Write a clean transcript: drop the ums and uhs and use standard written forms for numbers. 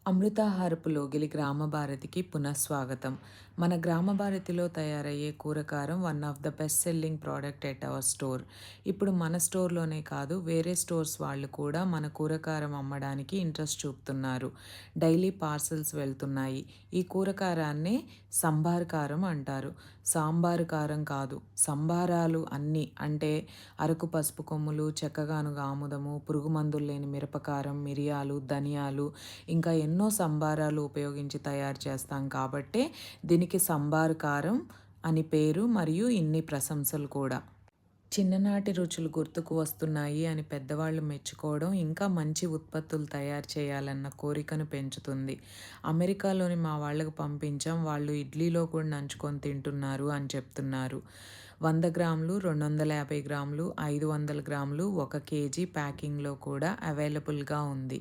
అమృతాహారపు లోగిలి గ్రామ భారతికి పునఃస్వాగతం. మన గ్రామ భారతిలో తయారయ్యే కూరకారం one of the best selling product at our store. ఇప్పుడు మన స్టోర్‌లోనే కాదు, వేరే స్టోర్స్ వాళ్ళు కూడా మన కూరకారం అమ్మడానికి ఇంట్రెస్ట్ చూపుతున్నారు. డైలీ పార్సెల్స్ వెళ్తున్నాయి. ఈ కూరకారాన్నే సంబార్ కారం అంటారు. సాంబారు కారం కాదు, సంబారాలు అన్నీ. అంటే అరకు పసుపు కొమ్ములు, చెక్కగానుగ ఆముదము, పురుగుమందులు లేని మిరపకారం, మిరియాలు, ధనియాలు, ఇంకా ఎన్నో సంబారాలు ఉపయోగించి తయారు చేస్తాం కాబట్టే దీనికి సంబారు కారం అని పేరు, మరియు ఇన్ని ప్రశంసలు కూడా. చిన్ననాటి రుచులు గుర్తుకు వస్తున్నాయి అని పెద్దవాళ్ళు మెచ్చుకోవడం ఇంకా మంచి ఉత్పత్తులు తయారు చేయాలన్న కోరికను పెంచుతుంది. అమెరికాలోని మా వాళ్ళకి పంపించాం, వాళ్ళు ఇడ్లీలో కూడా నంచుకొని తింటున్నారు అని చెప్తున్నారు. 100 గ్రాములు, 250 గ్రాములు, 500 గ్రాములు, 1 కేజీ ప్యాకింగ్లో కూడా అవైలబుల్గా ఉంది.